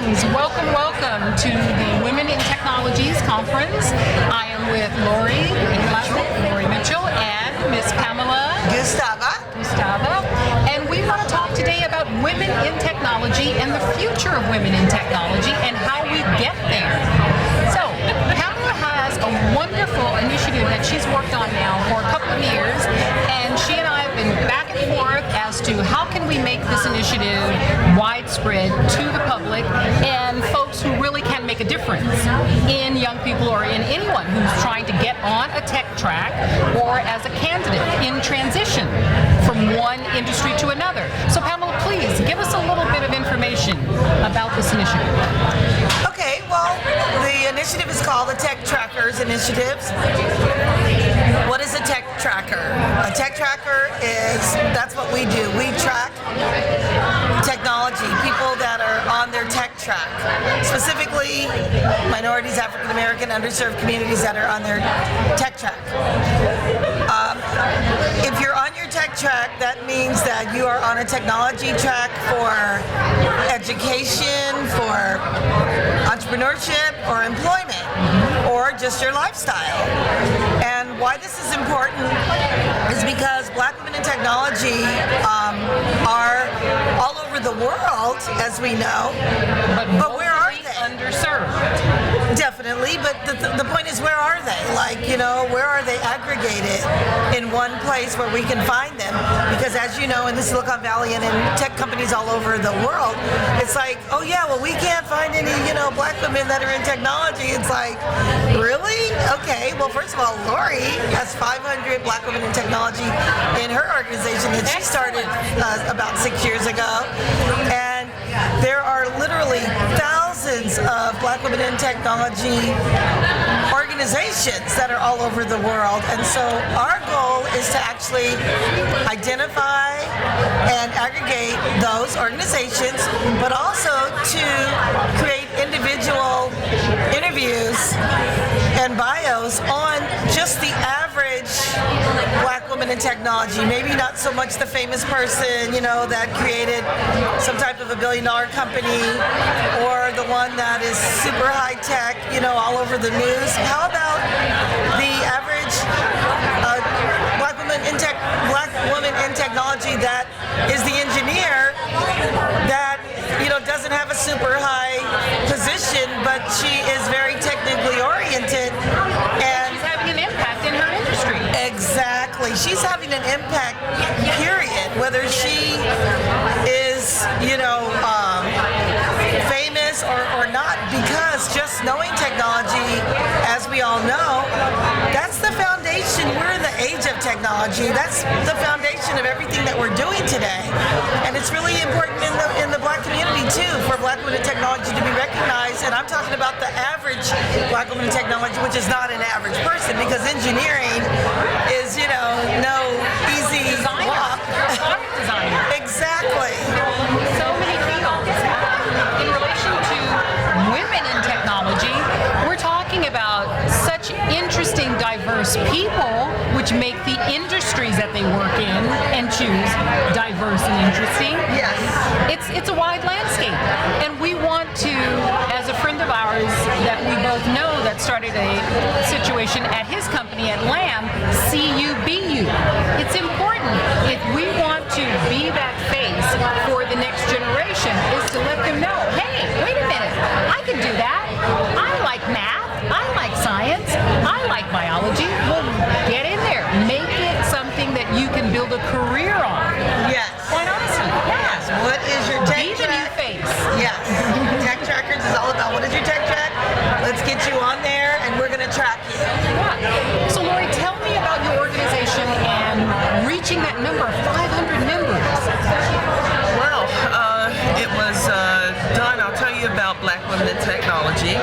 Greetings. Welcome, welcome to the Women in Technologies Conference. I am with Lori Mitchell and Miss Pamela Gustava. And we want to talk today about women in technology and the future of women in technology and how we get there. So, Pamela has a wonderful initiative that she's worked on now for a couple of years, and she and I have been back and forth as to how can we make this initiative widespread to the public and folks who really can make a difference in young people or in anyone who's trying to get on a tech track or as a candidate in transition from one industry to another. So Pamela, please give us a little bit of information about this initiative. Okay, well, the initiative is called the Tech Trackers Initiatives. What is a tech tracker? A tech tracker that's what we do. We track technology, people that are on their tech track, specifically minorities, African American, underserved communities that are on their tech track. If you're on your tech track, that means that you are on a technology track for education, for entrepreneurship, or employment, or just your lifestyle. And why this is important is because Black women in technology are all over the world, as we know, but where are they? Underserved. Definitely, but the point is, where are they? Where are they aggregated in one place where we can find them? Because as you know, in the Silicon Valley and in tech companies all over the world, it's like, oh yeah, well we can't find any, Black women that are in technology. It's like, really? Okay, well first of all, Lori has 500 Black women in technology in her organization that she started about 6 years ago. And there are literally thousands of Black women in technology organizations that are all over the world. And so our goal is to actually identify and aggregate those organizations, but also to create individual interviews and bios on just the average Black woman in technology. Maybe not so much the famous person, that created some type of $1 billion company, or the one that is super high tech, all over the news. How about the average Black woman in technology that is the engineer that doesn't have a super high position, but she is very technically oriented and she's having an impact in her industry. Exactly. She's having an impact, period. Whether she is, famous or not, because just knowing technology, as we all know, that's the foundation. We're in the age of technology. That's the foundation of everything that we're doing today. And it's really important in the Black community too, for Black women in technology to be recognized. And I'm talking about the average Black woman in technology, which is not an average person, because engineering is, no easy walk. Designer. Exactly. So many fields. In relation to women in technology, we're talking about such interesting, diverse people, which make the industries that they work in and choose diverse and interesting. Yes. It's a wide landscape. And we want to, as a friend of ours that we both know that started a situation at his company at Lamb, see you, be you. It's important. If we want to be that face for the next generation, is to let them know, hey, wait a minute, I can do that. I like math. I like science. I like biology. Well, get in there. Make it something that you can build a career on. Yes. Quite honestly. Yes. What is your tech Be the new track? face. Yes. Tech Trackers is all about, what is your tech track? Let's get you on there and we're going to track you. Yeah. So Lori, tell me about your organization and reaching that number of 500 members. Well, it was done, I'll tell you about Black Women in Technology.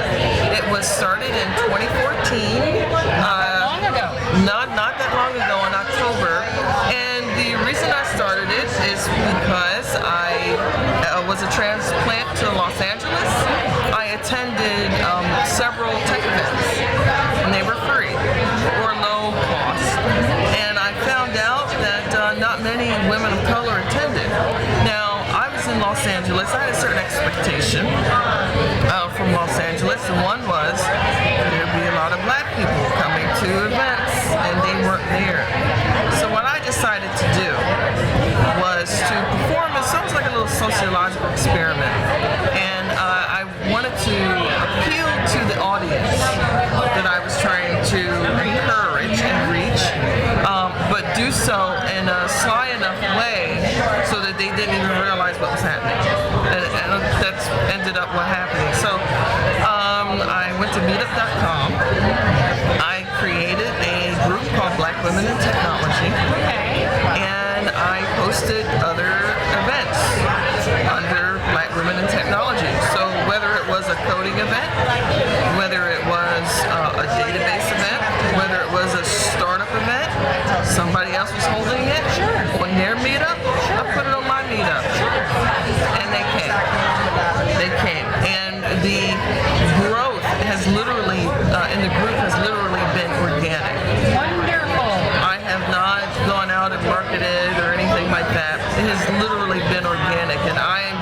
It was started in 2014. Long ago. Not that long ago, in October. And the reason I started it is because I was a transplant to Los Angeles. I attended several tech events, and they were free or low cost. And I found out that not many women of color attended. Now, I was in Los Los Angeles, I had a certain expectation from Los Angeles, and one was there'd be a lot of black people coming to events, and they weren't there. So what I decided to do was to perform, it sounds like a little sociological experiment, and I wanted to appeal to the audience that I was trying to encourage and reach, but do so in a sly enough way so that they didn't even realize what was happening. And that's ended up what happened. So I went to meetup.com. I created a group called Black Women in Technology, and I posted other events under Black Women in Technology. So whether it was a coding event, whether it was a database event, whether it was a startup event, somebody else was holding it on their meetup, I put it on my meetup. And they came. They came. And the growth has literally, in the group has literally been organic. Wonderful. I have not gone out and marketed or anything like that. It has literally been organic, and I'm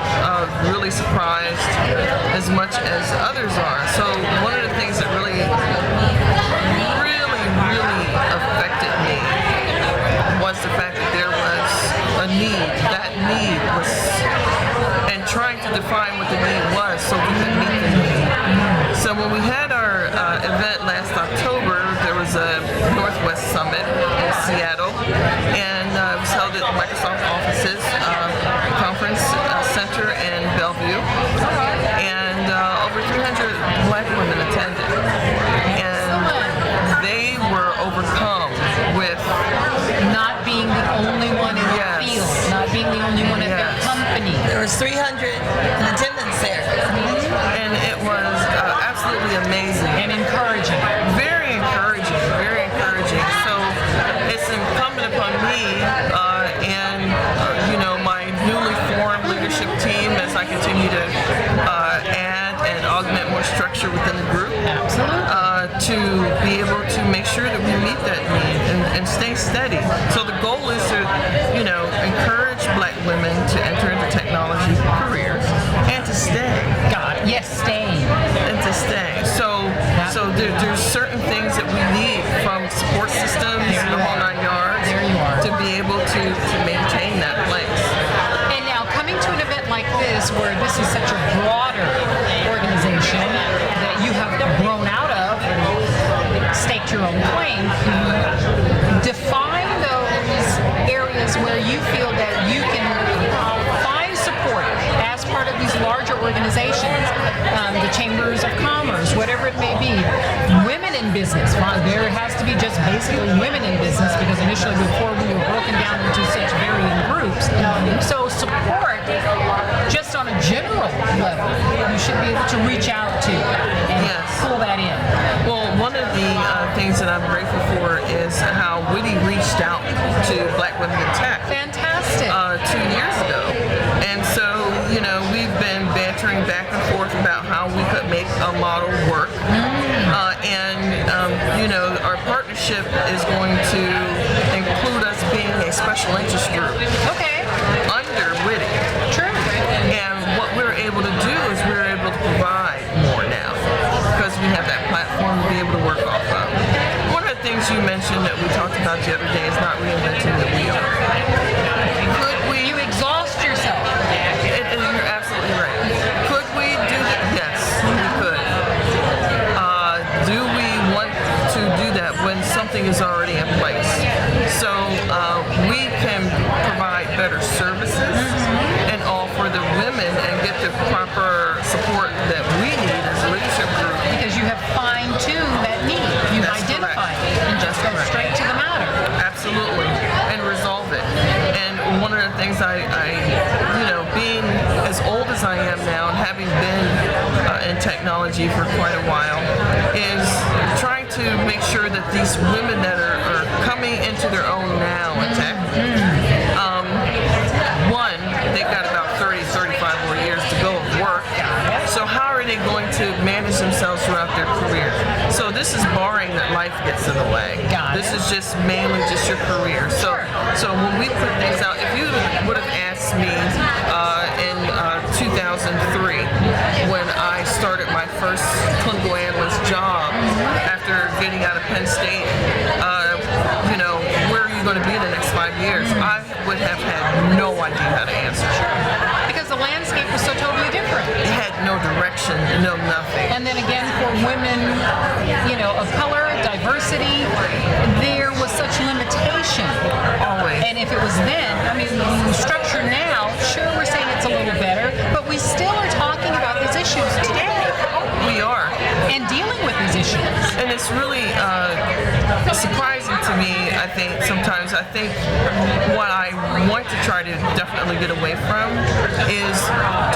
really surprised as much as others are. So one of the things that really affected me was the fact that there was a need. That need was, and trying to define what the need was so we could meet the need. So when we had our event last October, there was a Northwest Summit in Seattle, and it was held at the Microsoft offices, conference center in Bellevue, and over 300 black women attended, and they were overcome with not being the only one in the field, not being the only one at their company. There was 300 in attendance there. And it was absolutely amazing. And encouraging. Very encouraging, very encouraging. So it's incumbent upon me and my newly formed leadership team, as I continue to add and augment more structure within the group, to be able to make sure that we meet that need and stay steady. So the goal is to, encourage black women to enter into technology careers and to stay. God, yes, stay. And to stay. So there's certain things that we need from support systems, the whole 9 yards, to be able to maintain that place. And now coming to an event like this, where this is such a broader organization that you have grown out of and staked your own claim, define those areas where you feel that you can find support as part of these larger organizations, the chambers of commerce, whatever it may be. Women in business, there has to be just basically women in business, because initially before we were broken down into such varying groups. So support, just on a general level, you should be able to reach out to and pull that in. Well, one of the things that I'm grateful for is how W.I.T.I reached out to Black Women in Tech. Fantastic. 2 years ago. And so, we've been bantering back and forth about how we could make a model work. Our partnership is going to include us being a special interest group. Okay. Under W.I.T.I. True. And what we're able to do is we're able to provide more now, because we have that platform to be able to work off of. One of the things you mentioned that we talked about the other day is not reinventing the wheel. Could we? You exhaust yourself. And you're absolutely right. Could we do that? Yes, we could. Do we want to do that when something is already in place? So we can provide better services and all for the women and get the proper support that we need as a leadership group. Because you have fine-tuned that need. You've identified it and just go straight to the matter. Absolutely. And resolve it. And one of the things being as old as I am now and having been in technology for quite a while, is trying to make sure that these women that are coming into their own now in tech, one, they've got about 30, 35 more years to go of work. So how are they going to manage themselves throughout their career? So this is barring that life gets in the way. This is just mainly just your career. So when we put things out, if you would have asked me in then again for women, of color, diversity, there was such limitation. Always. And if it was then, the structure now, sure, we're saying it's a little better, but we still are talking about these issues today. We are. And dealing with these issues. And it's really surprising to me, I think, sometimes. I think what I want to try to definitely get away from is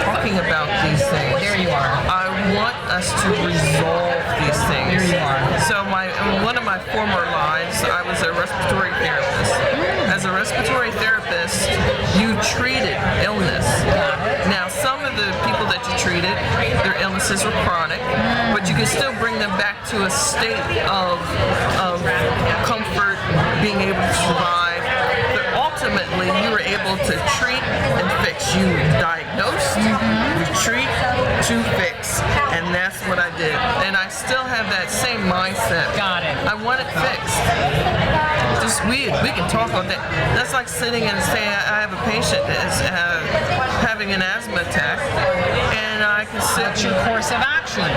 talking about these things. There you are. I want us to resolve these things. There you are. So in one of my former lives, I was a respiratory therapist. As a respiratory therapist, you treated illness. Now, some of the people that you treated, their illnesses were chronic, but you can still bring them back to a state of comfort, being able to survive. But ultimately, you were able to treat and fix. You diagnosed, you treat to fix, and that's what I did. And I still have that same mindset. Got it. I want it fixed. Just we can talk about that. That's like sitting and saying, I have a patient that is having an asthma attack, and I can sit. What's your course of action?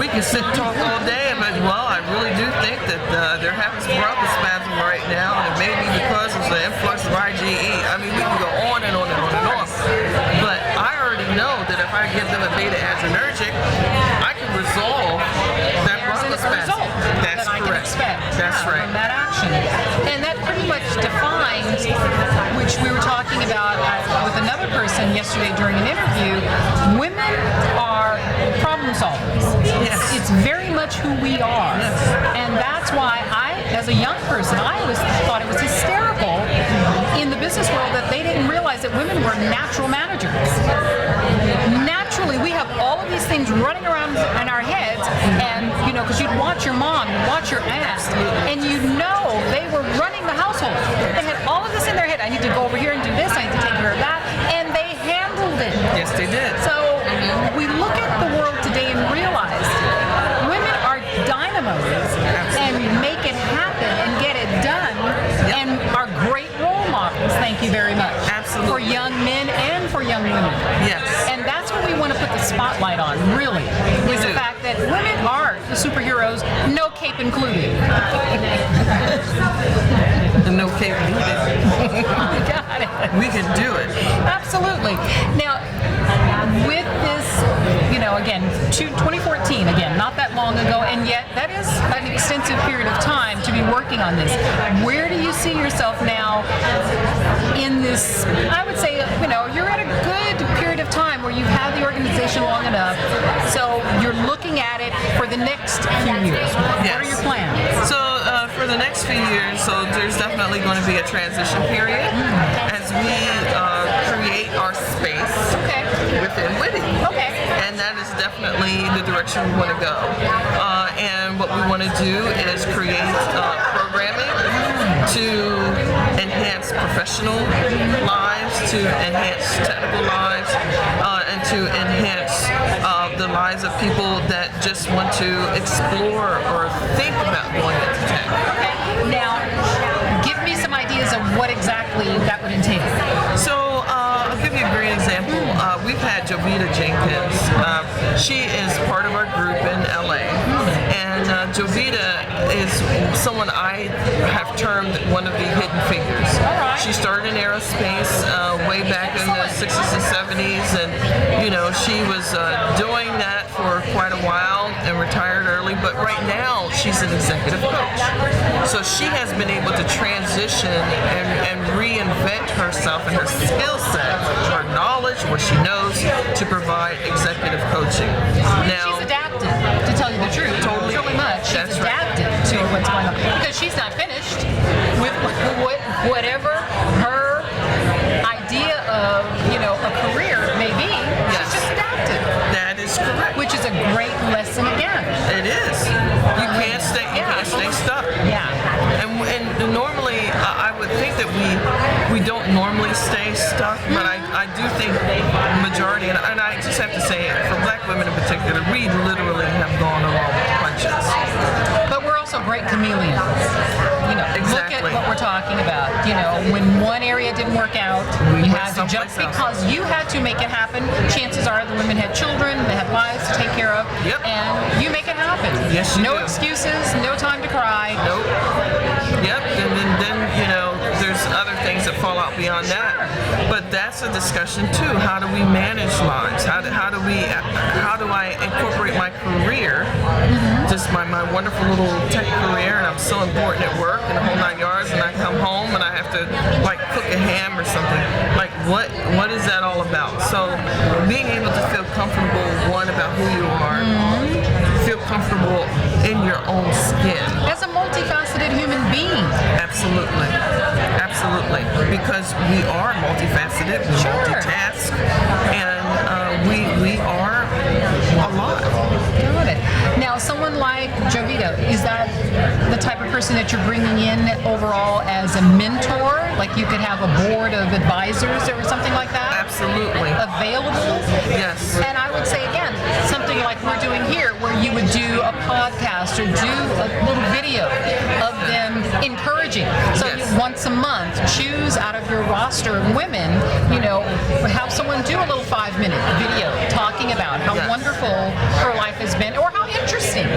We can sit and talk all day about, well, I really do think that they're having bronchospasm right now, and it may be because of the influx of IgE. We can go on and on and on and on. But I already know that if I give them a beta adrenergic, I can resolve that bronchospasm. That's that I correct. can expect. That's right. From that action. And that pretty much defines, which we were talking about with another person yesterday during an interview, women are problem solvers. Yes. It's very much who we are. Yes. And that's why as a young person, I always thought it was hysterical in the business world that they didn't realize that women were natural managers. Naturally, we have all of these things running around in our heads, and because you'd watch your mom, you'd watch your aunt, and they were running the household. They had all of this in their head. I need to go over here and do this. I need to take care of that, and they handled it. Yes, they did. So we look at the world today and realize women are dynamos and make it happen and get it done, and are great role models. Thank you very much. Absolutely. For young men and for young women. Yes. And that's what we want to put the spotlight on, really, is the fact that women are the superheroes, no cape included. No cape needed. Got it. We can do it. Absolutely. Now, with this, again, 2014, again, not that long ago, and yet that is an extensive period of time to be working on this. Where do you see yourself now in this? I would say, you're at a good period of time where you've had the organization long enough, so you're looking at it for the next few years. What are your plans? So for the next few years, so there's definitely going to be a transition period as we create our space within W.I.T.I. Okay. And that is definitely the direction we want to go. And what we want to do is create programming to enhance professional lives, to enhance technical lives, and to enhance the lives of people that just want to explore or think about going into tech. Okay. Now, give me some ideas of what exactly that would entail. So, I'll give you a great example. We've had W.I.T.I Jenkins. She is part of our group in LA. And W.I.T.I is someone I have termed one of the hidden figures. She started in aerospace way back in the 60s and 70s. And, she was doing that for quite a while and retired early. But right now, she's an executive coach. So she has been able to transition and reinvent herself and her skill set, her knowledge, what she knows, to provide executive coaching. Now, she's adapted, to tell you the truth. Totally much. She's adapted to what's going on. Because she's not finished with whatever her idea of, a career may be. She's just adapted. That is correct. Which is a great lesson again. It is. You can't stay stuck. Yeah. And normally, I would think that we don't normally stay stuck, but I do think majority, and I just have to say, for Black women in particular, we literally have gone along with punches. But we're also great chameleons. Exactly. Look at what we're talking about. When one area didn't work out, we had to Someplace just else. because you had to make it happen, chances are the women had children, they had lives to take care of, Yep. and you make it happen. Yes, you no do. excuses, no time to cry. Nope. Yep. And then there's other things that fall out beyond that. But that's a discussion too. How do we manage lives? How do I incorporate my career, just my wonderful little tech career, and I'm so important at work and the whole 9 yards, and I come home and I have to like cook a ham or something. Like what is that all about? So being able to feel comfortable, one, about who you are, feel comfortable in your own skin. As a multifaceted human being. Absolutely. Absolutely. Because we are multifaceted, we Sure. multitask, and we are alive. Got it. Now, someone like Jovita, is that the type of person that you're bringing in overall as a mentor? Like you could have a board of advisors or something like that? Absolutely. Available? Yes. And I would say again, something like we're doing here, where you would do a podcast or do a little video of them encouraging. So Yes. once a month, choose out of your roster of women, have someone do a little 5-minute video talking about how Yes. wonderful her life has been or how interesting.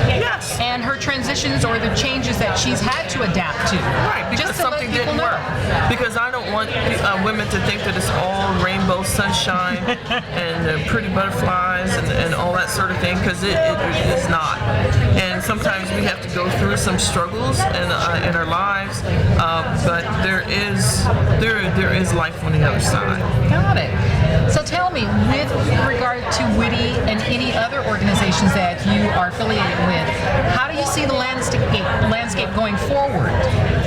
Yes. And her transitions or the changes that she's had to adapt to. Right, because just to let something people didn't know. work. Because I don't want women to think that it's all rainbow sunshine and pretty butterflies and all that sort of thing, because it is not. And sometimes we have to go through some struggles in our lives, but there is life on the other side. Got it. So tell me, with regard to W.I.T.I and any other organizations that you are affiliated with, how do you see the landscape going forward?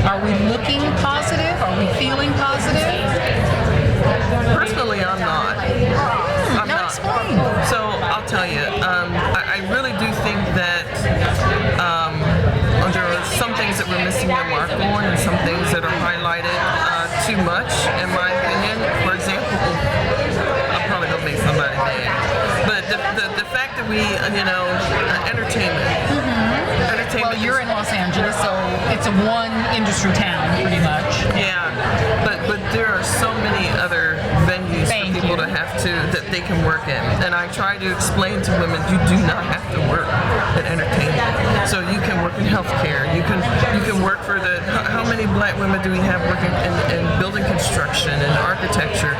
Are we looking positive? Are we feeling positive? Personally, I'm not. I'm Now not. explain. So I'll tell you, I really do think that there are some things that we're missing the mark on, and some things that are highlighted too much, in my opinion. For example, I'm probably gonna make somebody mad, but the fact that we, entertainment. Well, you're in Los Angeles, so it's a one industry town, pretty much. Yeah, but there are so many other venues Thank for people you. to have that they can work in, and I try to explain to women you do not have to work in entertainment. So you can work in healthcare. You can work for how many black women do we have working in building construction and architecture?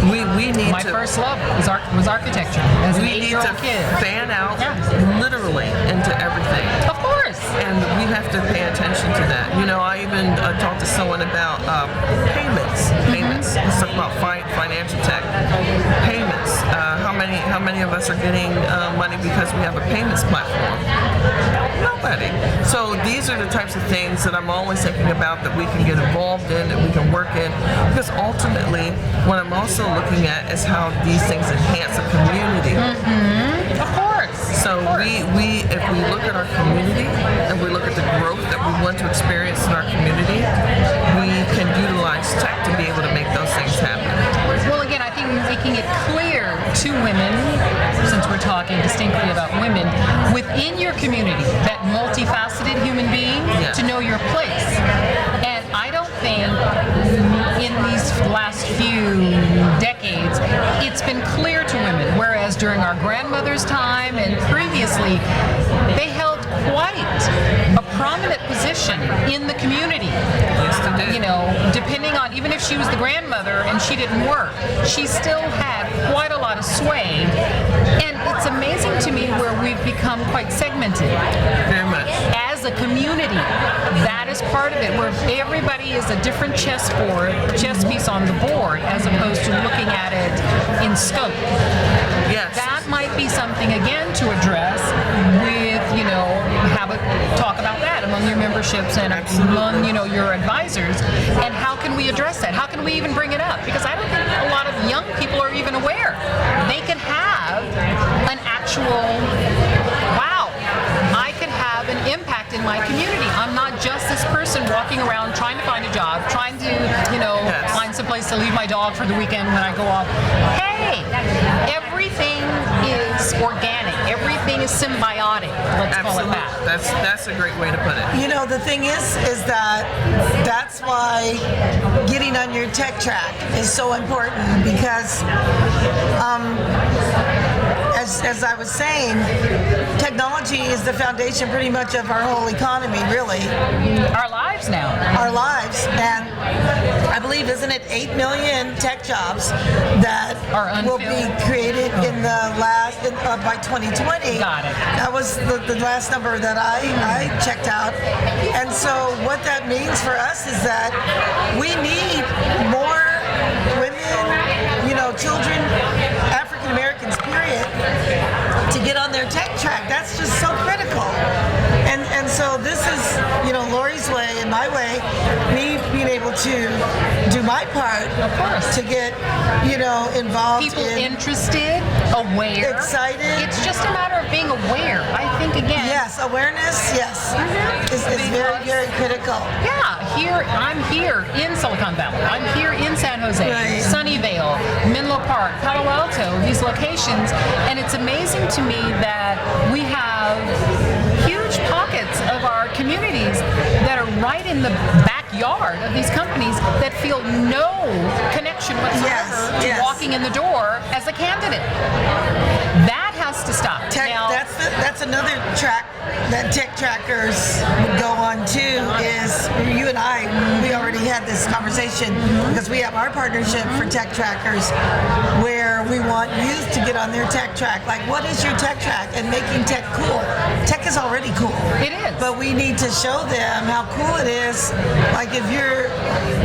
We need My to. first love was architecture as an We need to 8-year-old kid. fan out Yeah. literally into everything. Of course. And we have to pay attention to that. I even talked to someone about payments. Payments. Let's talk about financial tech. Payments. How many of us are getting money because we have a payments platform? Nobody. So these are the types of things that I'm always thinking about that we can get involved in, that we can work in. Because ultimately, what I'm also looking at is how these things enhance a community. Of course. So if we look at our community and we look at the growth that we want to experience in our community, we can utilize tech to be able to make those things happen. Well, again, I think making it clear to women, since we're talking distinctly about women, within your community, that multifaceted human being, Yeah. to know your place. And I don't think in these last few decades, it's been clear to women, whereas during our grandmother's time and previously, they held quite a prominent position in the community. Yes, they did. Depending on, even if she was the grandmother and she didn't work, she still had quite a lot of sway. And it's amazing to me where we've become quite segmented. Very much. As a community, that is part of it, where everybody is a different chess piece on the board, as opposed to looking at it in scope. Yes. That might be something, again, to address with, have a talk about that among your memberships and among, your advisors. And how can we address that? How can we even bring it up? Because I don't think a lot of young people are even aware. They can have an actual, wow, I can have an impact in my community. I'm not just this person walking around trying to find a job, trying to, Yes. find some place to leave my my dog for the weekend when I go off. Hey, everything is organic. Everything is symbiotic. Let's call it that. That's a great way to put it. You know, the thing is that that's why getting on your tech track is so important because, as I was saying, technology is the foundation pretty much of our whole economy, really. Our lives now. Our lives. And I believe, isn't it 8 million tech jobs that will be created in the last, by 2020? Got it. That was the last number that I checked out. And so what that means for us is that we need more women, children, African Americans, period, to get on their tech track. That's just so critical. And so this is, Lori's way and my way, me being able to do my part, of course, to get, involved. People interested, aware. Excited. It's just a matter of being aware. I think, again. Yes, awareness, yes, is very, very critical. Yeah, I'm here in Silicon Valley. I'm here in San Jose, right. Sunnyvale, Menlo Park, Palo Alto, these locations. And it's amazing to me that we have huge pockets of our communities that are right in the backyard of these companies that feel no connection whatsoever to walking in the door as a candidate. That has to stop. Now, that's another track that tech trackers would go on too. Is you and we already had this conversation because we have our partnership for tech trackers where we want youth to get on their tech track. Like, what is your tech track? And making tech cool. Tech is already cool. It is. But we need to show them how cool it is. Like, if you're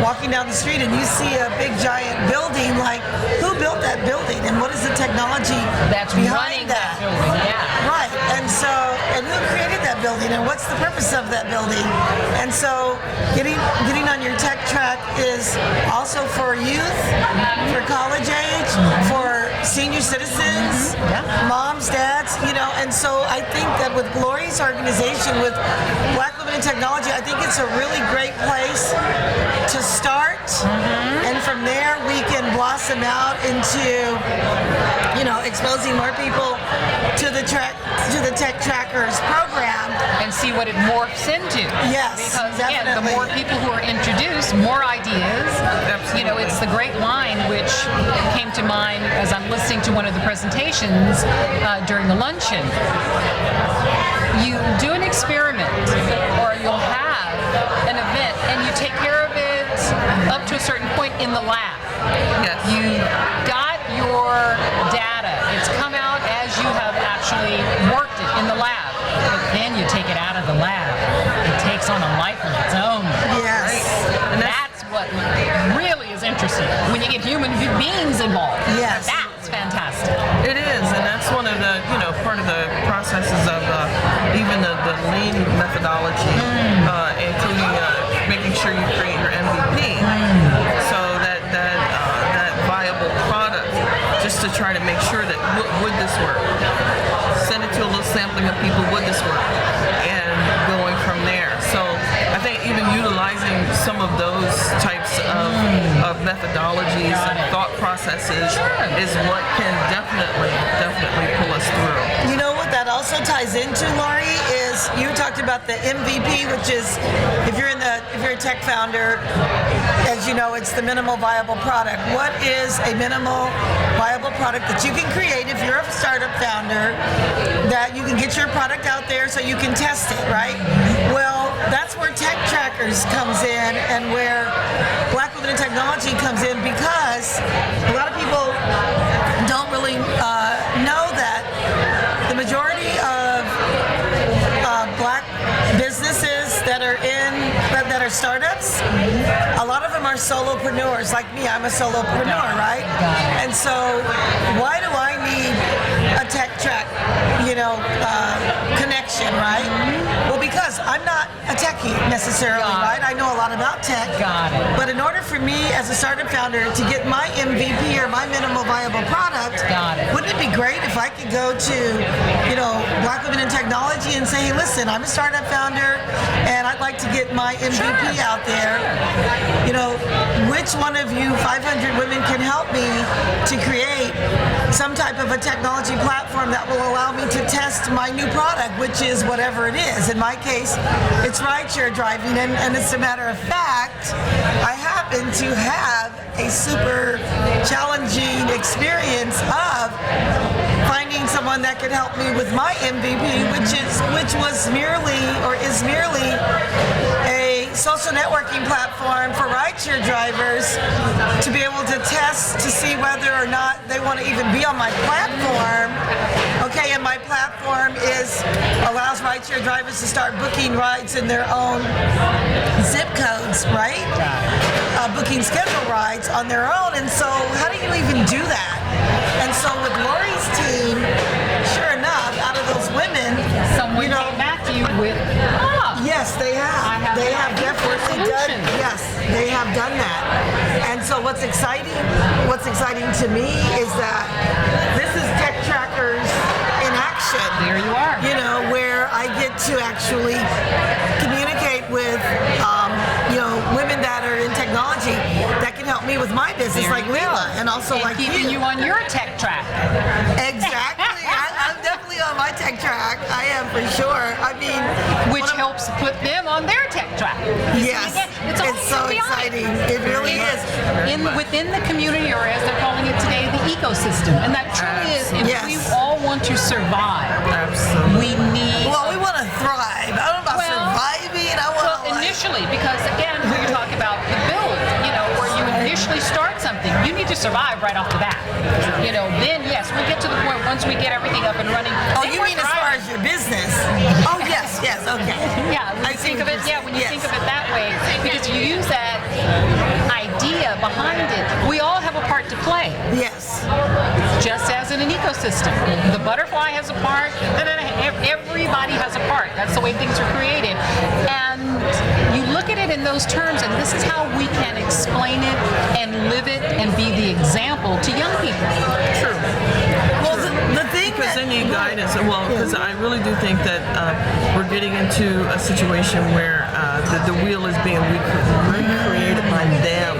walking down the street and you see a big giant building, like, who built that building and what is the technology that's behind that building? Yeah. Right. And who created that building and what's the purpose of that building? And so getting on your tech track is also for youth, for college age, for senior citizens, moms, dads, and so I think that with Lori's organization, with Black Women in Technology, I think it's a really great place to start, and from there we can blossom out into, exposing more people to the Tech Trackers program. And see what it morphs into. Yes, because definitely. again, the more people who are introduced, more ideas. Absolutely. It's the great line which came to mind as I'm listening to one of the presentations during the luncheon. You do an experiment, or you'll have an event, and you take care of it up to a certain point in the lab. Yes. You got your data. It's come out as you have actually worked it in the lab. But then you take it out of the lab. It takes on a life of its own. Yes. Right? And that's what really is interesting. When you get human beings involved. Yes. That's fantastic. It is, and that's one of the, part of the processes of even the lean methodology, including making sure you create your MVP, so that viable product, just to try to make sure that would this work? Send it to a little sampling of people, would this work? And going from there. So I think even utilizing some of those types of methodologies and thought processes is what can definitely pull us through. You know what that also ties into, Lori, is you talked about the MVP, which is if you're a tech founder, as you know, it's the minimal viable product. What is a minimal viable product that you can create if you're a startup founder, that you can get your product out there so you can test it, right? Well, that's where Tech Trackers comes in and where Black Women in Technology comes in, because a lot of people don't really know that the majority of Black businesses that are startups, a lot of them are solopreneurs. Like me, I'm a solopreneur, right? And so why do I need a tech track, connection, right? Well, because I'm not a techie necessarily, right? I know a lot about tech. Got it. But in order for me as a startup founder to get my MVP or my minimal viable product, wouldn't it be great if I could go to, Black Women in Technology and say, hey, listen, I'm a startup founder and I'd like to get my MVP out there. Which one of you 500 women can help me to create some type of a technology platform that will allow me to test my new product, which is whatever it is. In my case, it's rideshare driving, and as a matter of fact, I happen to have a super challenging experience of finding someone that could help me with my MVP, which was merely a social networking platform for rideshare drivers to be able to test to see whether or not they want to even be on my platform. Okay, and my platform allows rideshare drivers to start booking rides in their own zip codes, right? Booking schedule rides on their own. And so how do you even do that? And so with Lori's team, sure enough, out of those women, someone came back to you with, yes, they have. They have definitely done. Yes, they have done that. And so what's exciting to me is that this is Tech Trackers in action. There you are. Where I get to actually communicate with women that are in technology that can help me with my business, like Leela, and also like keeping you on your tech track. Exactly. I'm definitely on my tech track. I am for sure. Which helps put them on their tech track. Yes. It's so exciting. It really is. Within the community, or as they're calling it today, the ecosystem. And that truly is, if we all want to survive, we need... Well, we want to thrive. I don't know about surviving. I want initially, because again, when you talk about the build, where you initially start something, you need to survive right off the bat. Then yes, we get to the point once we get everything up and running. Oh, you mean as far as your business? Oh, yes, okay. Yeah, when you think of it that way, because you use that idea behind it, we all have a part to play. Yes. Just as in an ecosystem. The butterfly has a part, everybody has a part. That's the way things are created. And you look at it in those terms, and this is how we can explain it and live it and be the example to young people. True. Well, the thing because then you guidance. Well, because I really do think that we're getting into a situation where the wheel is being recreated by them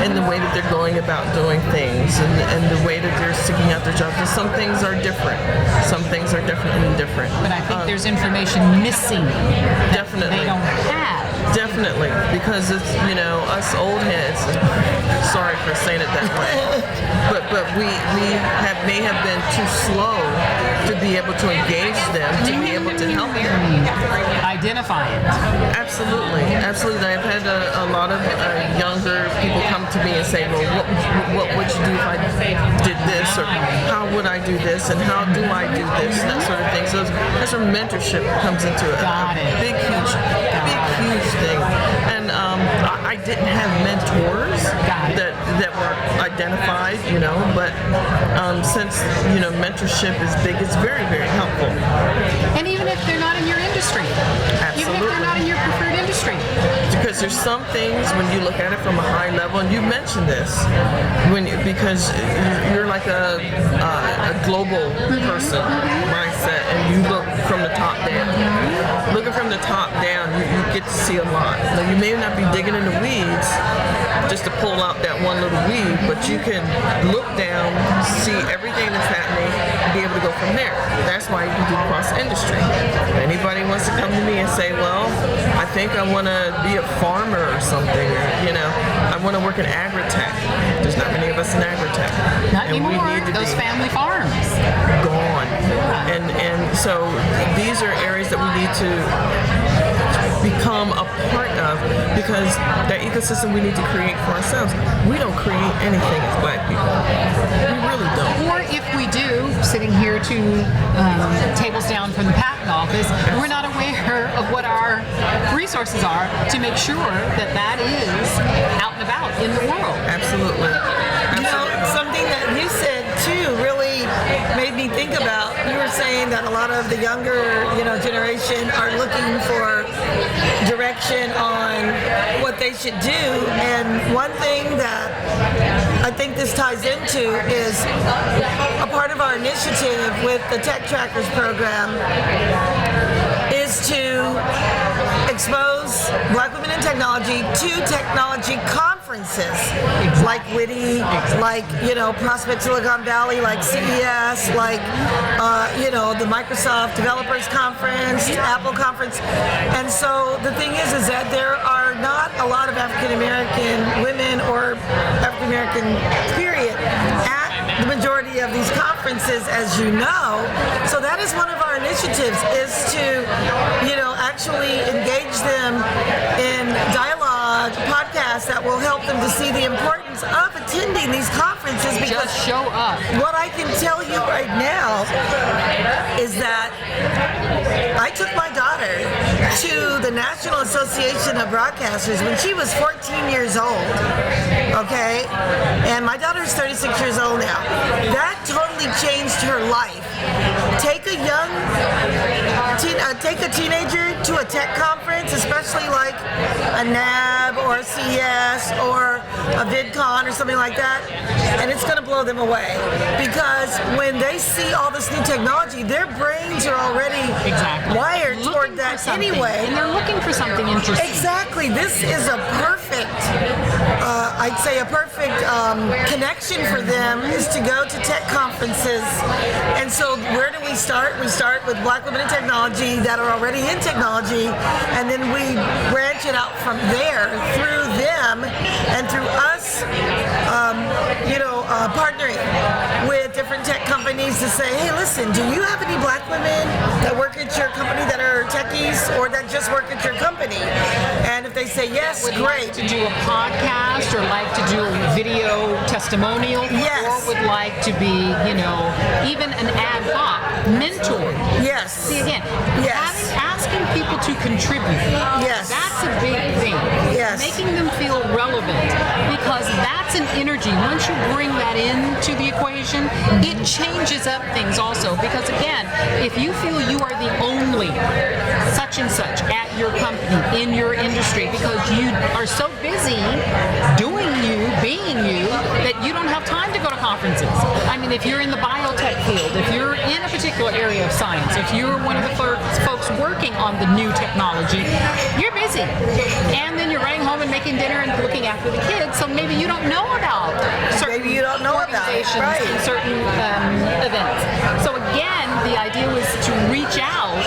in the way that they're going about doing things and the way that they're sticking out their jobs. Because some things are different. Some things are definitely different. But I think there's information missing that they don't have. Definitely, because it's us old heads. Sorry for saying it that way, but we may have been too slow to be able to engage them, to be able to help them identify it. Absolutely. I've had a lot of younger people come to me and say, well, what would you do if I did this, or how would I do this, and how do I do this, and that sort of thing. So that's where mentorship comes into it. Big, huge thing. And I didn't have mentors that were identified, but since mentorship is big, it's very, very helpful. And even if they're not in your industry, even if they're not in your preferred industry, because there's some things when you look at it from a high level, and you mentioned this, because you're like a global person mindset, and you look from the top down. Looking from the top down, you get to see a lot. Now, you may not be digging in the weeds just to pull out that one little weed, but you can look down, see everything that's happening, and be able to go from there. That's why you can do cross-industry. If anybody wants to come to me and say, well, I think I want to be a farmer or something, I want to work in agri-tech. There's not many of us in agri-tech. Not anymore. Those family farms. Gone. And so these are areas that we need to become a part of, because that ecosystem we need to create for ourselves. We don't create anything as Black people. We really don't. Or if we do, sitting here 2 tables down from the patent office, we're not aware of what our resources are to make sure that is out and about in the world. Absolutely. Something that you said too really made me think about. You were saying that a lot of the younger, generation are looking for direction on what they should do. And one thing that I think this ties into is a part of our initiative with the Tech Trackers program is to expose Black women in technology to technology conferences like W.I.T.I, like Prospect Silicon Valley, like CES, like the Microsoft Developers Conference, Apple Conference. And so the thing is that there are not a lot of African American women or African American period at the majority of these conferences, as you know. So that is one of our initiatives, is to actually engage them in dialogue, podcasts that will help them to see the importance of attending these conferences. Because just show up. What I can tell you right now is that I took my daughter to the National Association of Broadcasters when she was 14 years old, okay? And my daughter's 36 years old now. That totally changed her life. Take a teenager to a tech conference, especially like a NAB or a CES or a VidCon or something like that, and it's going to blow them away. Because when they see all this new technology, their brains are already wired toward that anyway. And they're looking for something interesting. Exactly. This is a perfect, I'd say a perfect connection for them, is to go to tech conferences. And so where do we start? We start with Black women in technology that are already in technology, and then we branch it out from there through them and through us, partnering with different tech companies to say, hey, listen, do you have any Black women that work at your company that are techies or that just work at your company? And if they say yes, would great. Like to do a podcast or like to do a video testimonial, yes, or would like to be, even an ad hoc mentor. Yes. See, again, yes, asking people to contribute. Yes. That's a big thing. Yes. Making them feel relevant, because that's an energy. Once you bring that into the equation, it changes up things also. Because again, if you feel you are the only such and such at your company, in your industry, because you are so busy doing you, being you, that you don't have time to go to conferences. I mean, if you're in the biotech field, if you're in a particular area of science, if you're one of the folks working on the new technology, you're busy. And then you're running home and making dinner and looking after the kids, so maybe you don't know about certain organizations and certain events. So again, the idea was to reach out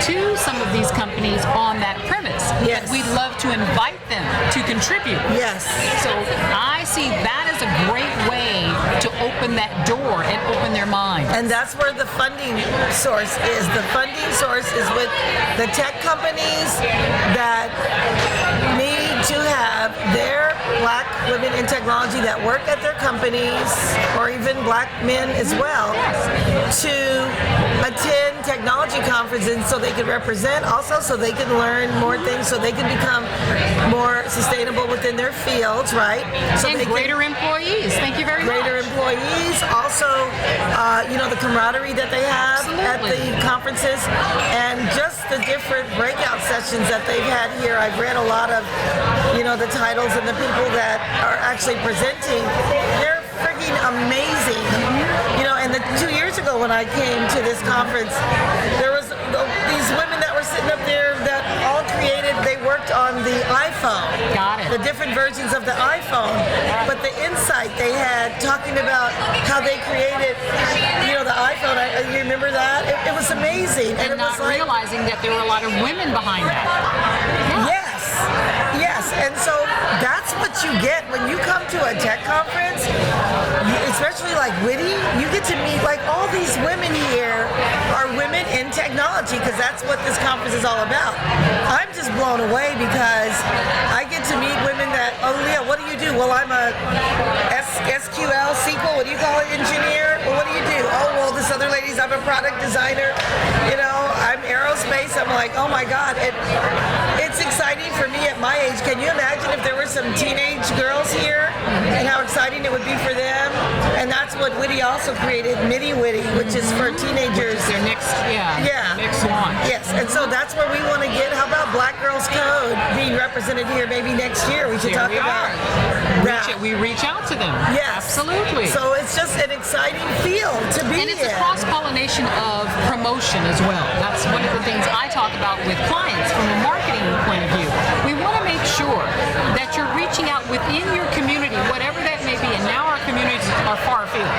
to some of these companies on that premise. Yes. We'd love to invite them to contribute. Yes. So I see that as a great way to open that door and open their mind. And that's where the funding source is. The funding source is with the tech companies that need to have their Black women in technology that work at their companies, or even Black men as well, to attend technology conferences so they can represent, also so they can learn more things, so they can become more sustainable within their fields, right? So and they greater employees. Thank you very much. Greater employees. Also, the camaraderie that they have at the conferences, and just the different breakout sessions that they've had here. I've read a lot of, the titles and the people that are actually presenting. They're freaking amazing. And 2 years ago when I came to this conference, there was these women that were sitting up there that all created, they worked on the iPhone. Got it. The different versions of the iPhone. But the insight they had talking about how they created, the iPhone, you remember that? It was amazing. And it not was like, realizing that there were a lot of women behind that. Yes, and so that's what you get when you come to a tech conference, especially like W.I.T.I. You get to meet like all these women here are women in technology, because that's what this conference is all about. I'm just blown away because I get to meet women that, oh yeah, what do you do? Well, I'm a SQL, SQL, what do you call it, engineer? Well, what do you do? Oh, well, this other lady's, I'm a product designer. I'm aerospace. I'm like, oh my God. It's exciting for for me at my age, can you imagine if there were some teenage girls here and how exciting it would be for them? And that's what W.I.T.I also created, Midi Witty, which is for teenagers. Their next, Yeah. next launch. Yes, and so that's where we want to get. How about Black Girls Code being represented here maybe next year? We should Here talk we about are. that. We reach out to them. Yes. Absolutely. So it's just an exciting field to be And it's a in. cross-pollination of promotion as well. That's one of the things I talk about with clients from a marketing point of view. We want to make sure that you're reaching out within your community, whatever that may be. And now our communities are far afield.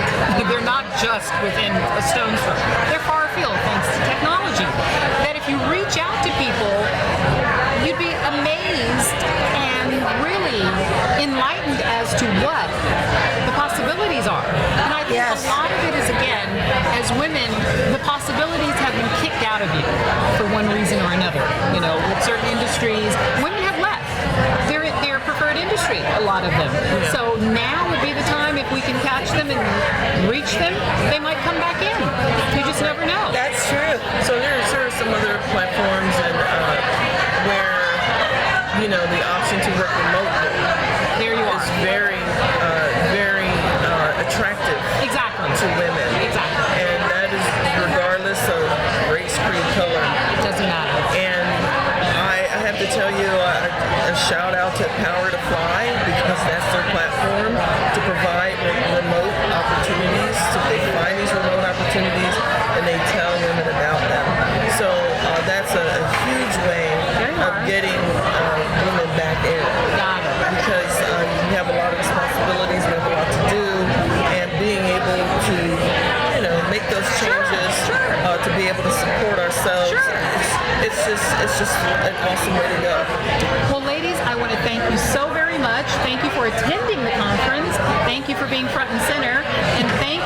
They're not just within a stone's throw. They're far afield thanks to technology. That if you reach out to people, you'd be amazed and really enlightened as to what the possibilities are. And I think Yes. a lot of it is, again, as women, the possibilities have been kicked out of you for one reason or another. You know, with certain industries, women have left. They're their preferred industry, a lot of them. So now would be the time, if we can catch them and reach them, they might come back in. You just never know. That's true. So there are some other platforms and where the option to work remotely There you is are. very attractive Exactly. to women. Exactly. And that is regardless of race, creed, color. Doesn't matter. And I have to tell you a shout out to Power to Fly, because that's their platform to provide remote opportunities. So they find these remote opportunities and they tell women about them. So that's a huge way of getting women back in. Got it. Because we have a lot of responsibilities, we have a lot to do, and being able to, make those changes to be able to support ourselves. It's just an awesome way to go. Well, ladies, I want to thank you so very much. Thank you for attending the conference. Thank you for being front and center. And thank